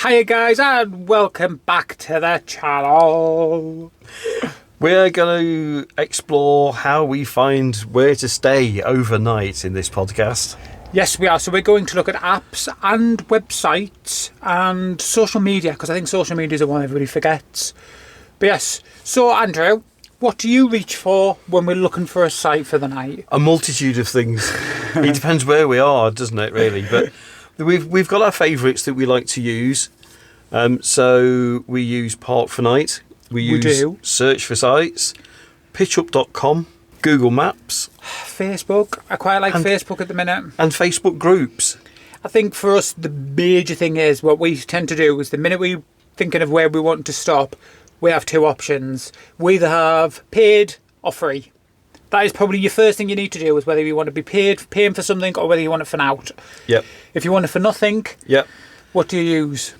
Hiya guys and welcome back to the channel. We're going to explore how we find where to stay overnight in this podcast. Yes, we are. So we're going to look at apps and websites and social media, because I think social media is the one everybody forgets. But yes, so Andrew, what do you reach for when we're looking for a site for the night? A multitude of things. It depends where we are, doesn't it, really? But we've got our favourites that we like to use. So we use Park4Night. We use Searchforsites, pitchup.com, Google Maps. Facebook. I quite like Facebook at the minute. And Facebook groups. I think for us, the major thing is what we tend to do is the minute we're thinking of where we want to stop, we have two options. We either have paid or free. That is probably your first thing you need to do, is whether you want to be paying for something or whether you want it for out. Yep. If you want it for nothing, yep. What do you use?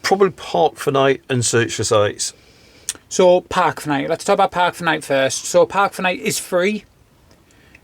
Probably Park4Night and Searchforsites. So Park4Night. Let's talk about Park4Night first. So Park4Night is free.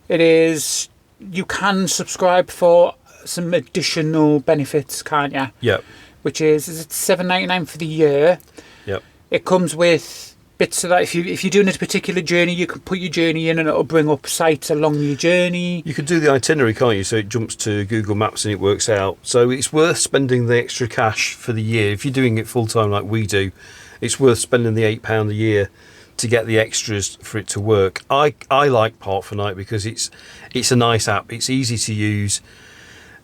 It is. You can subscribe for some additional benefits, can't you? Yep. Which is it $7.99 for the year? Yep. It comes with bits so that if you're doing a particular journey, you can put your journey in and it'll bring up sites along your journey. You can do the itinerary, can't you? So it jumps to Google Maps and it works out. So it's worth spending the extra cash for the year. If you're doing it full time like we do, it's worth spending the £8 a year to get the extras for it to work. I like Park4Night because it's a nice app. It's easy to use.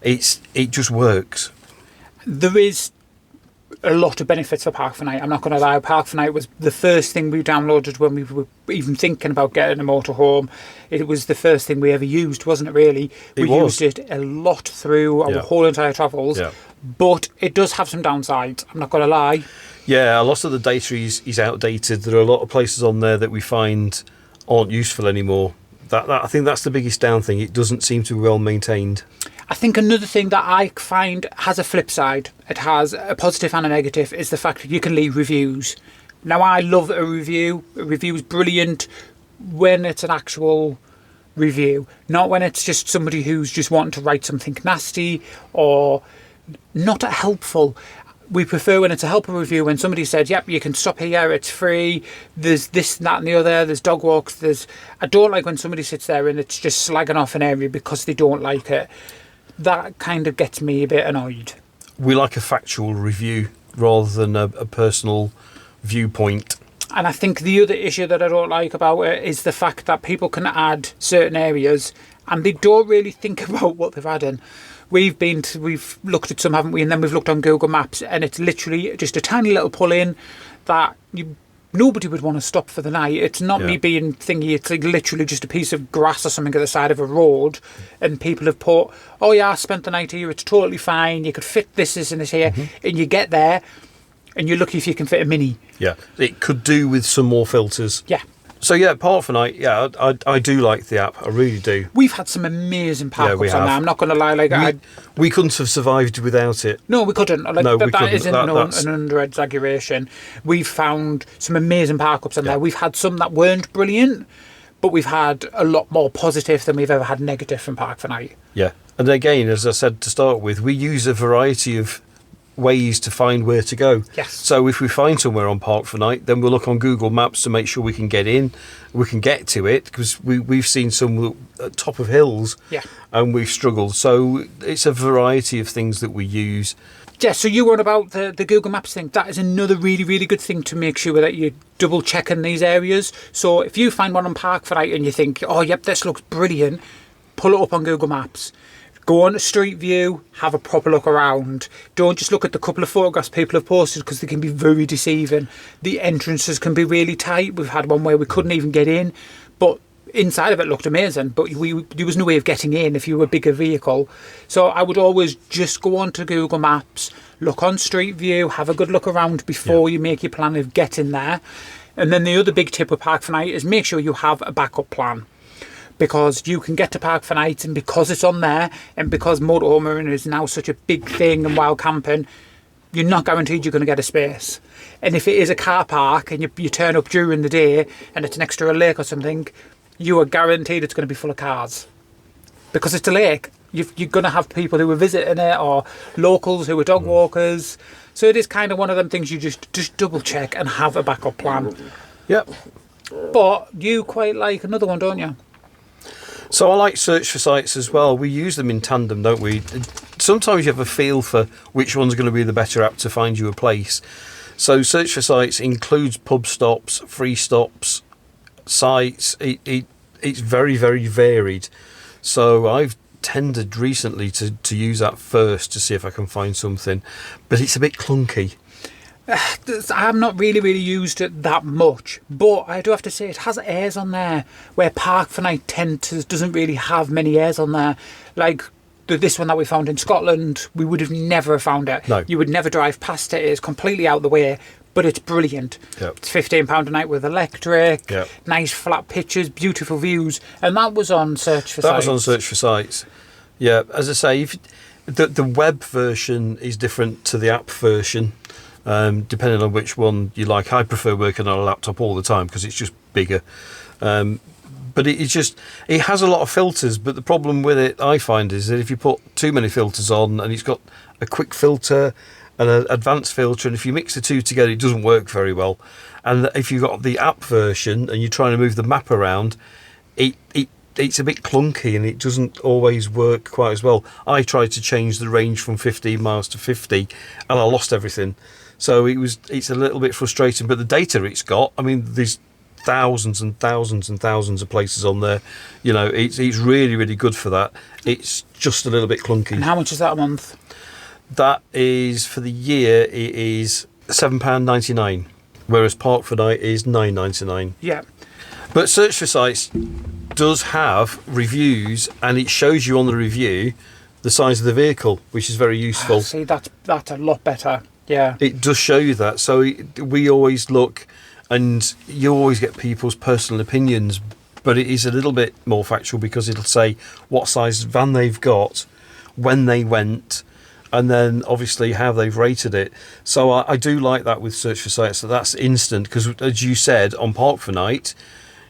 It just works. There is a lot of benefits for Park4Night. I'm not going to lie. Park4Night was the first thing we downloaded when we were even thinking about getting a motorhome. It was the first thing we ever used, wasn't it, really? We used it a lot through our whole entire travels. Yeah. But it does have some downsides. I'm not going to lie. Yeah, a lot of the data is outdated. There are a lot of places on there that we find aren't useful anymore. I think that's the biggest down thing. It doesn't seem to be well maintained. I think another thing that I find has a flip side, it has a positive and a negative, is the fact that you can leave reviews. Now, I love a review. A review is brilliant when it's an actual review, not when it's just somebody who's just wanting to write something nasty or not helpful. We prefer when it's a helpful review, when somebody said, yep, you can stop here, it's free, there's this, that and the other, there's dog walks, I don't like when somebody sits there and it's just slagging off an area because they don't like it. That kind of gets me a bit annoyed. We like a factual review rather than a personal viewpoint. And I think the other issue that I don't like about it is the fact that people can add certain areas and they don't really think about what they're adding. We've looked at some, haven't we? And then we've looked on Google Maps and it's literally just a tiny little pull-in that nobody would want to stop for the night. It's not me being thingy. It's like literally just a piece of grass or something at the side of a road. And people have put, oh yeah, I spent the night here. It's totally fine. You could fit this and this here. Mm-hmm. And you get there and you're lucky if you can fit a mini. Yeah. It could do with some more filters. Yeah. So yeah, Park4Night, yeah, I do like the app. I really do. We've had some amazing park-ups on there. I'm not going to lie. We couldn't have survived without it. No, we couldn't. We couldn't. That isn't an under-exaggeration. We've found some amazing park-ups on there. We've had some that weren't brilliant, but we've had a lot more positive than we've ever had negative from Park4Night. Yeah. And again, as I said to start with, we use a variety of ways to find where to go. Yes. So if we find somewhere on Park4Night, then we'll look on Google Maps to make sure we can get in, we can get to it, because we've seen some at top of hills, and we've struggled. So it's a variety of things that we use. Yeah, so you were about the Google Maps thing. That is another really, really good thing to make sure that you're double checking these areas. So if you find one on Park4Night and you think, oh, yep, this looks brilliant, pull it up on Google Maps. Go on to Street View, have a proper look around. Don't just look at the couple of photographs people have posted because they can be very deceiving. The entrances can be really tight. We've had one where we couldn't even get in, but inside of it looked amazing. But there was no way of getting in if you were a bigger vehicle. So I would always just go on to Google Maps, look on Street View, have a good look around before you make your plan of getting there. And then the other big tip with Park4Night is make sure you have a backup plan. Because you can get to Park4Night, and because it's on there, and because motorhoming is now such a big thing and wild camping, you're not guaranteed you're going to get a space. And if it is a car park and you turn up during the day and it's next to a lake or something, you are guaranteed it's going to be full of cars. Because it's a lake. You're going to have people who are visiting it or locals who are dog walkers. So it is kind of one of them things you just double check and have a backup plan. Yep. But you quite like another one, don't you? So I like Search4Sites as well. We use them in tandem, don't we? Sometimes you have a feel for which one's going to be the better app to find you a place. So Search4Sites includes pub stops, free stops, sites. It's very, very varied. So I've tended recently to use that first to see if I can find something, but it's a bit clunky. I've not really used it that much, but I do have to say it has airs on there where Park4Night doesn't really have many airs on there. Like this one that we found in Scotland, we would have never found it. No. You would never drive past it. It's completely out the way, but it's brilliant. Yep. It's £15 a night with electric, Yep. nice flat pictures, beautiful views, and that was on Search4Sites. That was on Search4Sites. Yeah, as I say, the web version is different to the app version. Depending on which one you like. I prefer working on a laptop all the time because it's just bigger. But it has a lot of filters, but the problem with it, I find, is that if you put too many filters on, and it's got a quick filter and an advanced filter, and if you mix the two together, it doesn't work very well. And if you've got the app version and you're trying to move the map around, it's a bit clunky and it doesn't always work quite as well. I tried to change the range from 15 miles to 50 and I lost everything. So it's a little bit frustrating, but the data it's got, I mean, there's thousands and thousands and thousands of places on there. You know, it's really, really good for that. It's just a little bit clunky. And how much is that a month? That is, for the year, it is £7.99, whereas Park4Night is £9.99. Yeah. But Search4Sites does have reviews, and it shows you on the review the size of the vehicle, which is very useful. See, that's a lot better. Yeah. It does show you that. So we always look, and you always get people's personal opinions, but it is a little bit more factual because it'll say what size van they've got, when they went, and then obviously how they've rated it. So I do like that with Search4Sites, that's instant, because as you said, on Park4Night,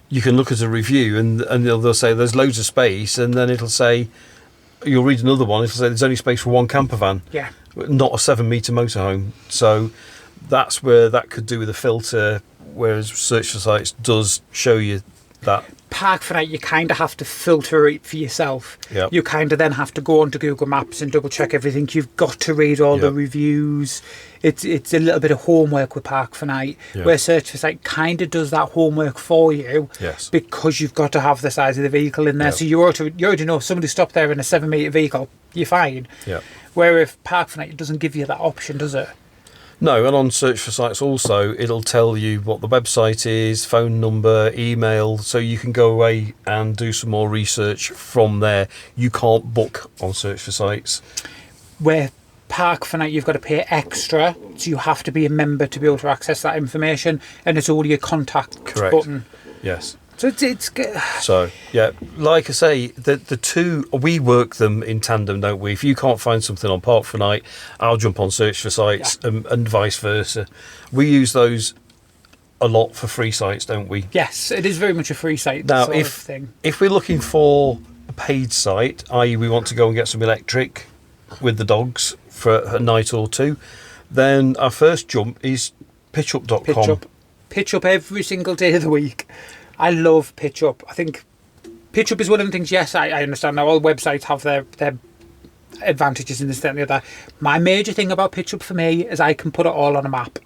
you can look at a review and they'll say there's loads of space, and then it'll say, you'll read another one, it'll say there's only space for one camper van. Yeah. Not a 7-metre motorhome. So that's where that could do with a filter, whereas Search4Sites does show you that. Park4Night, you kind of have to filter it for yourself. Yep. You kind of then have to go onto Google Maps and double check everything. You've got to read all the reviews. It's a little bit of homework with Park4Night, where Search4Sites kind of does that homework for you. Yes. Because you've got to have the size of the vehicle in there. Yep. So you already know if somebody stopped there in a 7-metre vehicle, you're fine. Yeah. Where if Park4Night, it doesn't give you that option, does it? No, and on Search4Sites also, it'll tell you what the website is, phone number, email, so you can go away and do some more research from there. You can't book on Search4Sites. Where Park4Night, you've got to pay extra, so you have to be a member to be able to access that information, and it's only a contact button. Yes. So it's good. So, yeah, like I say, the two, we work them in tandem, don't we? If you can't find something on Park4Night, I'll jump on Search4Sites and vice versa. We use those a lot for free sites, don't we? Yes, it is very much a free site Now, sort of thing. If we're looking for a paid site, i.e. we want to go and get some electric with the dogs for a night or two, then our first jump is pitchup.com. Pitch up every single day of the week. I love PitchUp. I think PitchUp is one of the things, yes, I understand now all websites have their advantages in this, that and the other. My major thing about PitchUp for me is I can put it all on a map.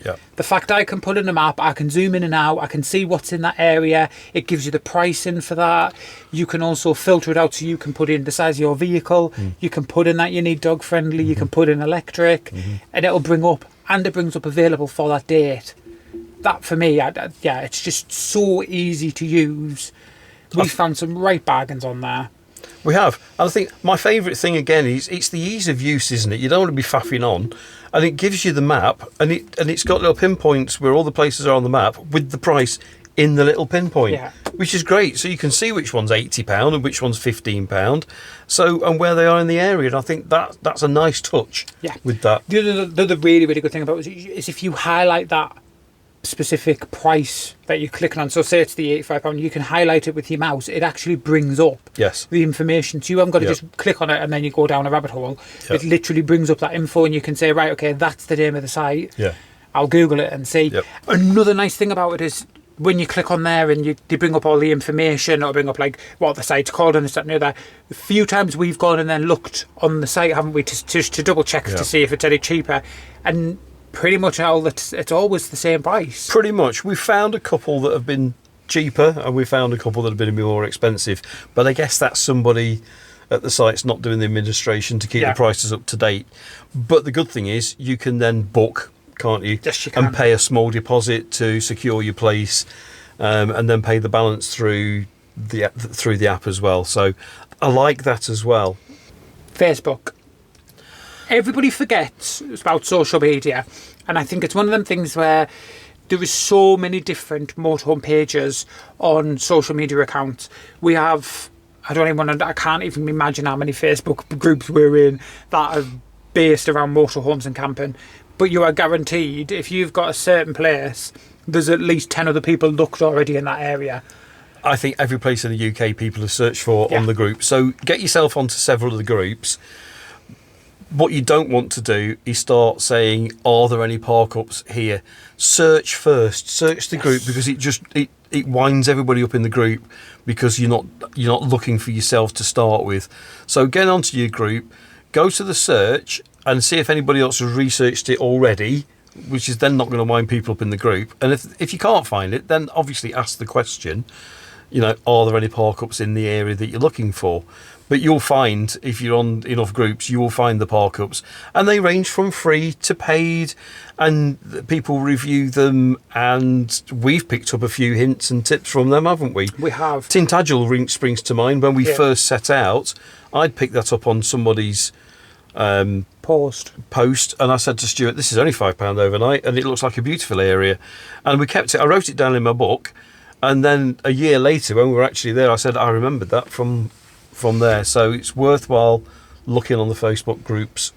Yeah. The fact I can put in a map, I can zoom in and out, I can see what's in that area, it gives you the pricing for that. You can also filter it out so you can put in the size of your vehicle, you can put in that you need dog friendly, you can put in electric, and it'll bring up, and it brings up available for that date. That for me, it's just so easy to use. We found some right bargains on there. We have. And I think my favourite thing again is it's the ease of use, isn't it? You don't want to be faffing on. And it gives you the map, and it's got little pinpoints where all the places are on the map with the price in the little pinpoint, which is great. So you can see which one's £80 and which one's £15. So, and where they are in the area. And I think that's a nice touch with that. The other really, really good thing about it is if you highlight that specific price that you're clicking on. So say it's the £85, you can highlight it with your mouse. It actually brings up the information. So you haven't got to just click on it and then you go down a rabbit hole. It literally brings up that info and you can say, right, okay, that's the name of the site. I'll Google it and see. Another nice thing about it is when you click on there and you bring up all the information, or bring up like what the site's called and this, that and the other. A few times we've gone and then looked on the site, haven't we, to double check to see if it's any cheaper. And pretty much it's always the same price. Pretty much. We've found a couple that have been cheaper and we found a couple that have been more expensive. But I guess that's somebody at the site's not doing the administration to keep the prices up to date. But the good thing is you can then book, can't you? Yes, you can. And pay a small deposit to secure your place, and then pay the balance through the app as well. So I like that as well. Facebook. Everybody forgets about social media, and I think it's one of them things where there is so many different motorhome pages on social media accounts. We have, I can't even imagine how many Facebook groups we're in that are based around motorhomes and camping. But you are guaranteed, if you've got a certain place, there's at least 10 other people looked already in that area. I think every place in the UK people have searched for on the group. So get yourself onto several of the groups. What you don't want to do is start saying, are there any park-ups here? Search first. Search the group, because it winds everybody up in the group because you're not looking for yourself to start with. So get onto your group, go to the search and see if anybody else has researched it already, which is then not going to wind people up in the group. And if you can't find it, then obviously ask the question, are there any park-ups in the area that you're looking for? But you'll find, if you're on enough groups, you will find the park-ups. And they range from free to paid, and people review them, and we've picked up a few hints and tips from them, haven't we? We have. Tintagel springs to mind. When we first set out, I'd picked that up on somebody's post, and I said to Stuart, this is only £5 overnight, and it looks like a beautiful area. And we kept it. I wrote it down in my book, and then a year later, when we were actually there, I said, I remembered that from there. So it's worthwhile looking on the Facebook groups.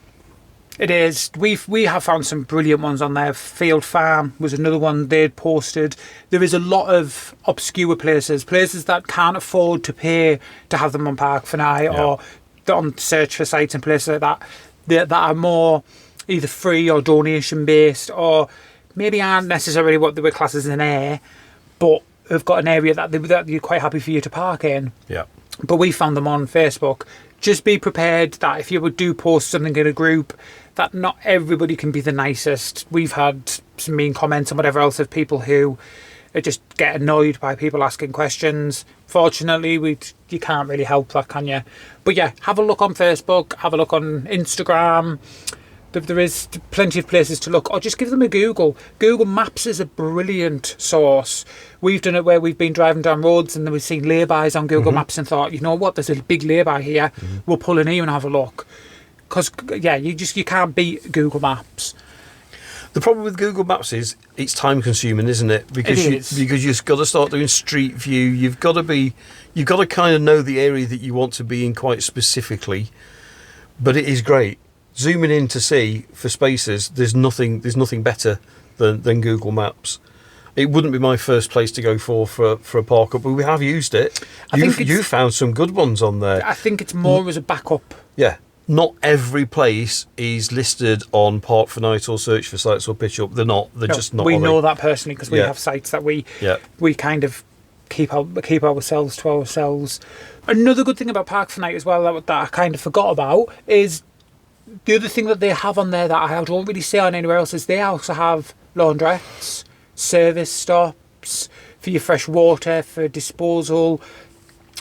It is. We have found some brilliant ones on there. Field Farm was another one they'd posted. There is a lot of obscure places that can't afford to pay to have them on Park4Night or on Searchforsites and places like that are more either free or donation based, or maybe aren't necessarily what they were classed as an air, but have got an area that you're quite happy for you to park in. Yeah. But we found them on Facebook. Just be prepared that if you do post something in a group, that not everybody can be the nicest. We've had some mean comments and whatever else of people who just get annoyed by people asking questions. Fortunately, you can't really help that, can you? But yeah, have a look on Facebook, have a look on Instagram. There is plenty of places to look, or just give them a Google. Google Maps is a brilliant source. We've done it where we've been driving down roads and then we've seen lay-bys on Google Maps and thought, you know what, there's a big lay-by here. We'll pull in here and have a look. Because, you can't beat Google Maps. The problem with Google Maps is it's time consuming, isn't it? Because you've got to start doing street view. You've got to kind of know the area that you want to be in quite specifically. But it is great. Zooming in to see for spaces, there's nothing better than Google Maps. It wouldn't be my first place to go for a park up, but we have used it. You found some good ones on there. I think it's more as a backup. Yeah. Not every place is listed on Park4Night or Searchforsites or Pitch Up. They're not. They're just not. We know that personally because we have sites that we kind of keep ourselves to ourselves. Another good thing about Park4Night as well that I kind of forgot about is the other thing that they have on there that I don't really see on anywhere else is they also have laundrettes, service stops for your fresh water, for disposal.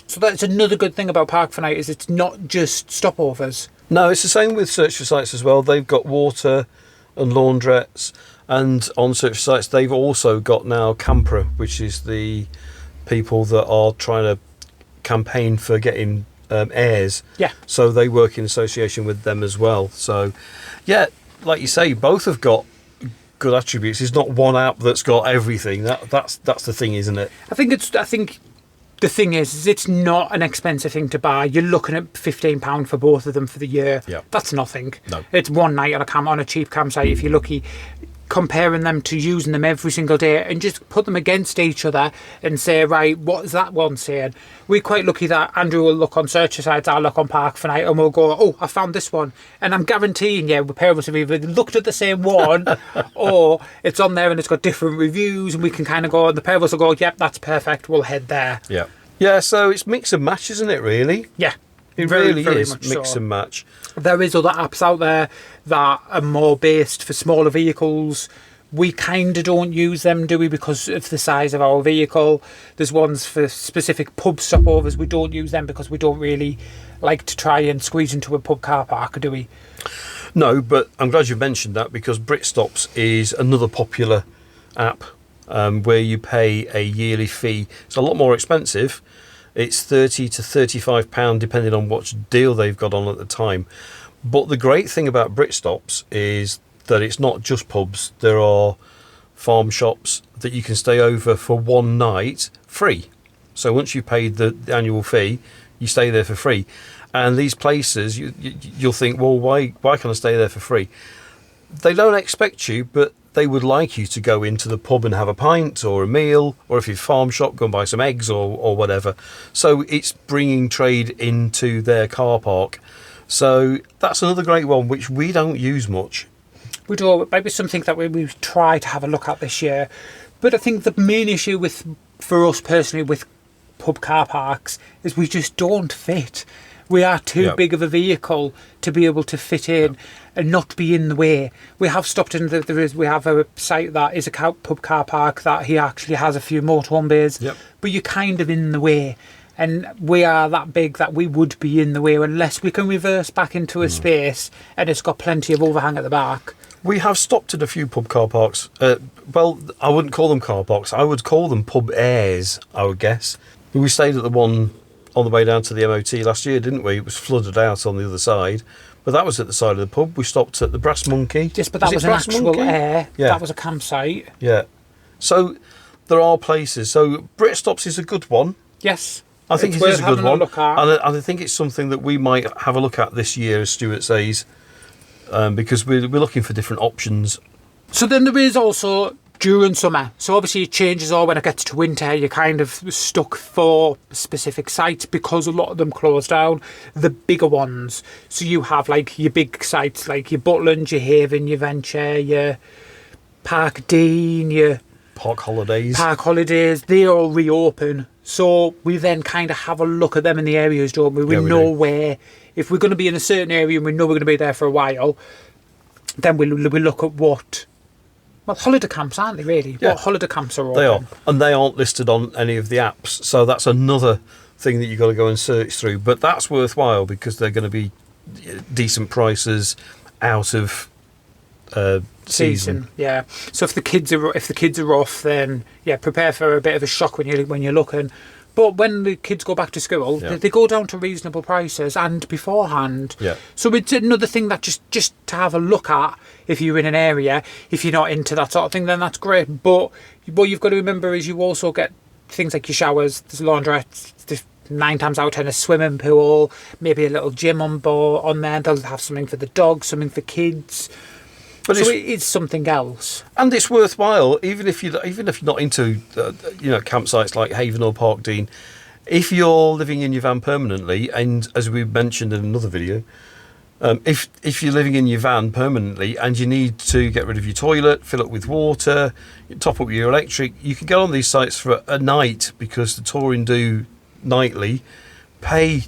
So that's another good thing about Park4Night is it's not just stopovers. No, it's the same with Searchforsites as well. They've got water and laundrettes, and on Searchforsites they've also got now Campra, which is the people that are trying to campaign for getting airs. Yeah. So they work in association with them as well. So, yeah, like you say, both have got good attributes. There's not one app that's got everything. That's the thing, isn't it? I think the thing is it's not an expensive thing to buy. You're looking at £15 for both of them for the year. Yeah. That's nothing. No. It's one night on a cheap campsite if you're lucky. comparing them to using them every single day and just put them against each other and say, right, what is that one saying? We're quite lucky that Andrew will look on Searchforsites, I'll look on Park4Night, and we'll go, oh, I found this one. And I'm guaranteeing you, the pair of us have either looked at the same one or it's on there and it's got different reviews, and we can kind of go, and the pair of us will go, yep, that's perfect, we'll head there. Yeah. Yeah, so it's mix and match, isn't it, really? Yeah. It very, really very is much mix so. and match. There is other apps out there that are more based for smaller vehicles. We kind of don't use them, do we, because of the size of our vehicle. There's ones for specific pub stopovers. We don't use them because we don't really like to try and squeeze into a pub car park, do we? No, but I'm glad you mentioned that, because Britstops is another popular app where you pay a yearly fee. It's a lot more expensive. It's £30 to £35 depending on what deal they've got on at the time. But the great thing about Britstops is that it's not just pubs. There are farm shops that you can stay over for one night free. So once you've paid the annual fee, you stay there for free. And these places, you'll think, well, why can I stay there for free? They don't expect you, but they would like you to go into the pub and have a pint or a meal, or if you're farm shop, go and buy some eggs or whatever. So it's bringing trade into their car park. So that's another great one, which we don't use much. We do. It might be something that we try to have a look at this year. But I think the main issue for us personally with pub car parks is we just don't fit. We are too big of a vehicle to be able to fit in and not be in the way. We have stopped in. We have a site that is a pub car park that he actually has a few motorhome bays, but you're kind of in the way. And we are that big that we would be in the way unless we can reverse back into a space and it's got plenty of overhang at the back. We have stopped at a few pub car parks. Well, I wouldn't call them car parks. I would call them pub airs, I would guess. We stayed at the one on the way down to the MOT last year, didn't we? It was flooded out on the other side. But that was at the side of the pub. We stopped at the Brass Monkey. Yes, but that was an actual air. Yeah. That was a campsite. Yeah. So there are places. So Britstops is a good one. Yes. I think it is a good one. And I think it's something that we might have a look at this year, as Stuart says, because we're looking for different options. So then there is also during summer. So obviously it changes all when it gets to winter. You're kind of stuck for specific sites because a lot of them close down. The bigger ones. So you have like your big sites like your Butland, your Haven, your Venture, your Park Dean, your Park Holidays. They all reopen. So we then kind of have a look at them in the areas, don't we? We know where, if we're going to be in a certain area and we know we're going to be there for a while, then we look at what... Well, holiday camps, aren't they, really? Yeah. What holiday camps are open? They are. And they aren't listed on any of the apps. So that's another thing that you've got to go and search through. But that's worthwhile because they're going to be decent prices out of season. Yeah. So if the kids are off, then prepare for a bit of a shock when you're looking. But when the kids go back to school, they go down to reasonable prices and beforehand. Yeah. So it's another thing that just to have a look at if you're in an area. If you're not into that sort of thing, then that's great. But what you've got to remember is you also get things like your showers, there's laundrettes, there's 9 times out of 10 a swimming pool, maybe a little gym on there. They'll have something for the dogs, something for kids. But so it's something else, and it's worthwhile, even if you're not into campsites like Haven or Park Dean. If you're living in your van permanently, and as we mentioned in another video, if you're living in your van permanently and you need to get rid of your toilet, fill it with water, top up your electric, you can get on these sites for a night because the touring do nightly. Pay,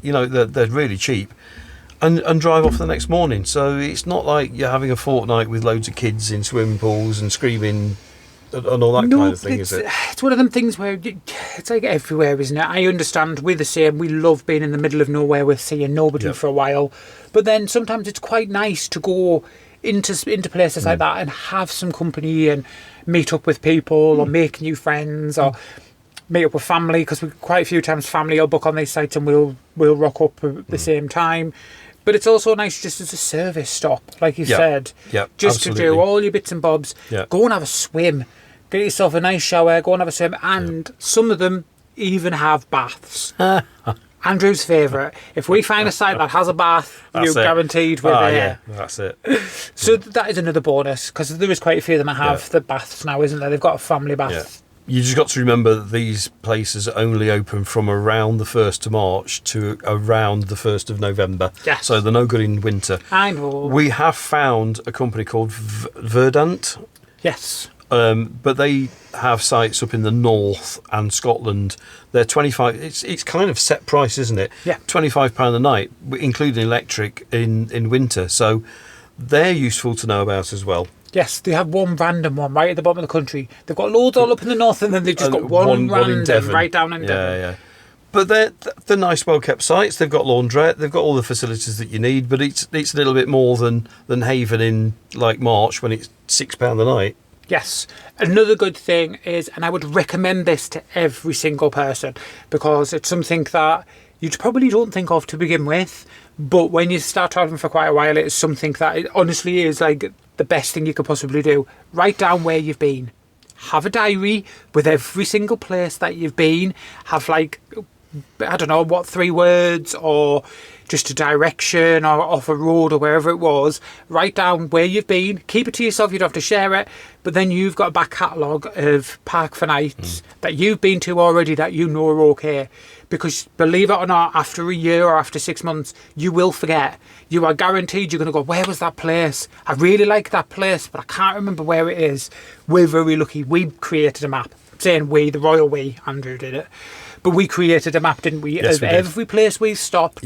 they're really cheap. And drive off the next morning. So it's not like you're having a fortnight with loads of kids in swimming pools and screaming and all that kind of thing, is it? It's one of them things where it's like everywhere, isn't it? I understand we're the same. We love being in the middle of nowhere with seeing nobody for a while. But then sometimes it's quite nice to go into places like that and have some company and meet up with people or make new friends or meet up with family, because quite a few times family will book on these sites and we'll rock up at the same time. But it's also nice just as a service stop, like you said. Yeah, just absolutely. to do all your bits and bobs. Yeah. Go and have a swim. Get yourself a nice shower, go and have a swim. And some of them even have baths. Andrew's favourite. If we find a site that has a bath, That's you're it. guaranteed we're there. Yeah, that's it. So that is another bonus, because there is quite a few of them that have the baths now, isn't there? They've got a family bath. Yeah. You just got to remember that these places are only open from around the 1st of March to around the 1st of November. Yes. So they're no good in winter. I know. We have found a company called Verdant, Yes. but they have sites up in the north and Scotland. They're 25. It's kind of set price, isn't it? Yeah. £25 a night, including electric in winter. So they're useful to know about as well. Yes, they have one random one right at the bottom of the country. They've got loads all up in the north, and then they've just got one in random Devon. right down in Devon. Yeah. But they're nice, well-kept sites. They've got laundrette. They've got all the facilities that you need. But it's a little bit more than Haven in like March when it's £6 a night. Yes. Another good thing is, and I would recommend this to every single person, because it's something that you probably don't think of to begin with, but when you start traveling for quite a while, it's something that it honestly is like the best thing you could possibly do. Write down where you've been. Have a diary with every single place that you've been. Have like, I don't know, what, 3 words or just a direction or off a road or wherever it was. Write down where you've been. Keep it to yourself. You don't have to share it. But then you've got a back catalogue of Park4Nights that you've been to already that you know are okay. Because believe it or not, after a year or after 6 months, you will forget. You are guaranteed you're going to go, where was that place? I really like that place, but I can't remember where it is. We're very lucky. We created a map. I'm saying we, the royal we, Andrew did it. But we created a map, didn't we? Yes, of we did. every place we stopped,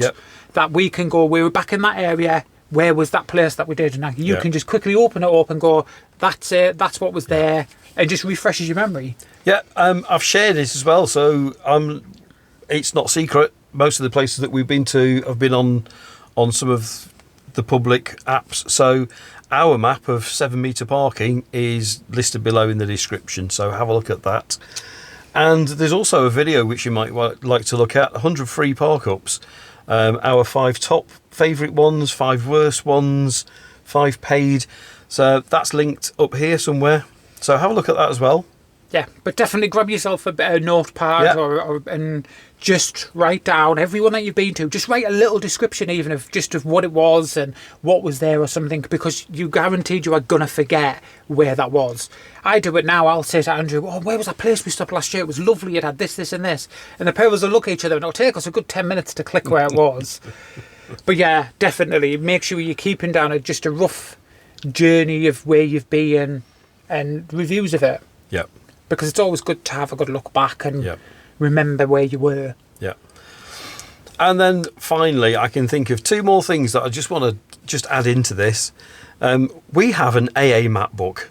that we can go, we were back in that area. Where was that place that we did? And you can just quickly open it up and go, that's it, that's what was there. And just refreshes your memory. Yeah, I've shared this as well. So it's not secret. Most of the places that we've been to have been on some of the public apps. So our map of 7-metre parking is listed below in the description. So have a look at that. And there's also a video which you might like to look at, 100 free park-ups. Our 5 top favourite ones, 5 worst ones, 5 paid. So that's linked up here somewhere. So have a look at that as well. Yeah, but definitely grab yourself a notepad and just write down everyone that you've been to. Just write a little description even of what it was and what was there or something, because you guaranteed you are going to forget where that was. I do it now. I'll say to Andrew, oh, where was that place we stopped last year? It was lovely. It had this, this and this. And the pair of us will look at each other and it'll take us a good 10 minutes to click where it was. But yeah, definitely make sure you're keeping down just a rough journey of where you've been and reviews of it. Yeah. Because it's always good to have a good look back and remember where you were. Yeah. And then finally, I can think of 2 more things that I just want to add into this. We have an AA map book.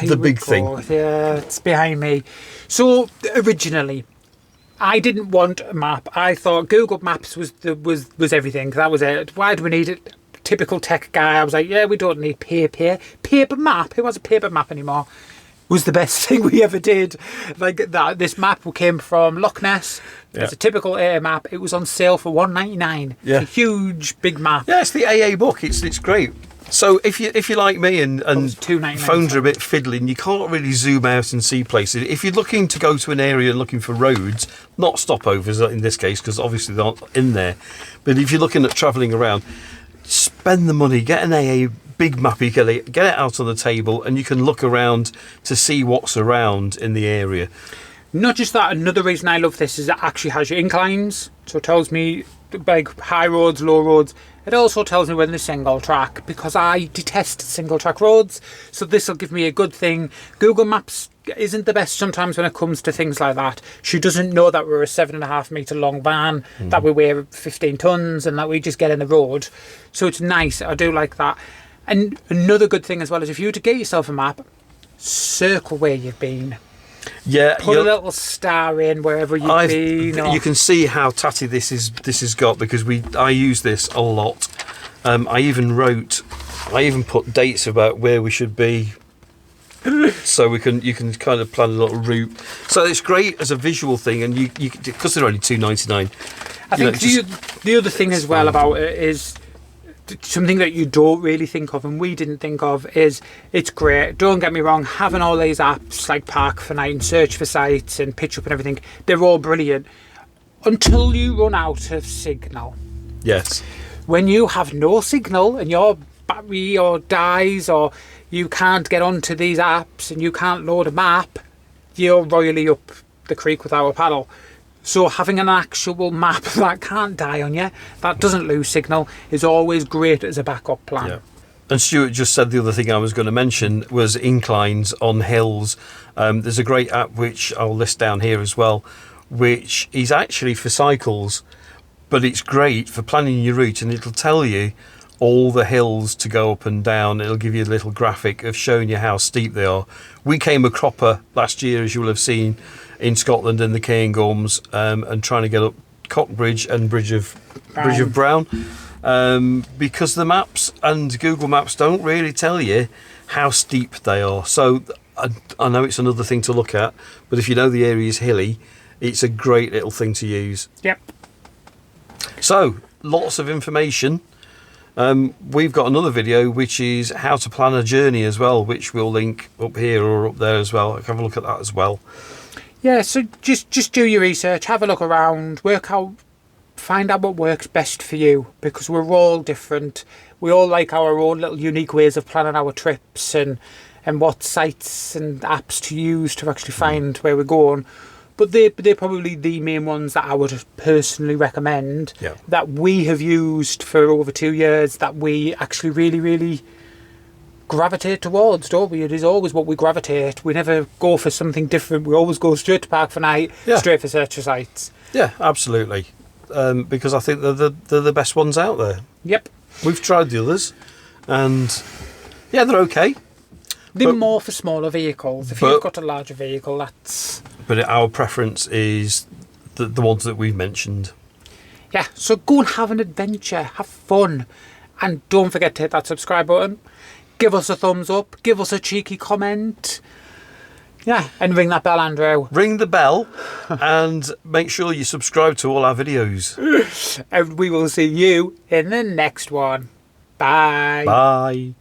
The big thing. Yeah, it's behind me. So originally, I didn't want a map. I thought Google Maps was everything. That was it. Why do we need it? Typical tech guy. I was like, yeah, we don't need paper map. Who has a paper map anymore? Was the best thing we ever did. Like that, this map came from Loch Ness. It's a typical AA map. It was on sale for $1.99. Yeah. It's a huge, big map. Yeah, it's the AA book. It's great. So if you like me and phones are a bit fiddling, you can't really zoom out and see places. If you're looking to go to an area and looking for roads, not stopovers in this case, because obviously they're not in there, but if you're looking at travelling around, spend the money, get an AA big map, you get it out on the table and you can look around to see what's around in the area. Not just that, another reason I love this is it actually has your inclines, so it tells me like high roads, low roads. It also tells me when there's single track, because I detest single track roads, so this will give me a good thing. Google Maps isn't the best sometimes when it comes to things like that. She doesn't know that we're a 7.5 metre long van, that we weigh 15 tonnes and that we just get in the road. So it's nice, I do like that. And another good thing as well is if you were to get yourself a map, circle where you've been. Yeah, put a little star in wherever you've been. You can see how tatty this has got, because I use this a lot. I even put dates about where we should be, so you can kind of plan a little route. So it's great as a visual thing, and you because they're only $2.99. I think the other thing as well about it is something that you don't really think of, and we didn't think of, is it's great. Don't get me wrong, having all these apps like Park4Night and Searchforsites and PitchUp and everything, they're all brilliant. until you run out of signal. Yes. When you have no signal and your battery or dies, or you can't get onto these apps and you can't load a map, you're royally up the creek without a paddle. So having an actual map that can't die on you, that doesn't lose signal, is always great as a backup plan. Yeah. And Stuart just said the other thing I was going to mention was inclines on hills. There's a great app which I'll list down here as well, which is actually for cycles, but it's great for planning your route, and it'll tell you all the hills to go up and down. It'll give you a little graphic of showing you how steep they are. We came a cropper last year, as you will have seen, in Scotland in the Cairngorms, and trying to get up Cockbridge and Bridge of Brown. Because the maps and Google Maps don't really tell you how steep they are. So I know it's another thing to look at, but if you know the area is hilly, it's a great little thing to use. Yep. So, lots of information. We've got another video which is how to plan a journey as well, which we'll link up here or up there as well. Have a look at that as well. Yeah, so just do your research, have a look around, find out what works best for you, because we're all different. We all like our own little unique ways of planning our trips and what sites and apps to use to actually find where we're going. But they're probably the main ones that I would personally recommend, that we have used for over 2 years, that we actually really, really gravitate towards, don't we? It is always what we gravitate. We never go for something different. We always go straight to Park4Night, straight for Searchforsites. Yeah, absolutely. Because I think they're the best ones out there. Yep. We've tried the others, and yeah, they're okay. They're more for smaller vehicles. If you've got a larger vehicle, that's... But our preference is the ones that we've mentioned. Yeah, so go and have an adventure, have fun, and don't forget to hit that subscribe button. Give us a thumbs up, give us a cheeky comment. Yeah, and ring that bell, Andrew. Ring the bell and make sure you subscribe to all our videos. And we will see you in the next one. Bye. Bye.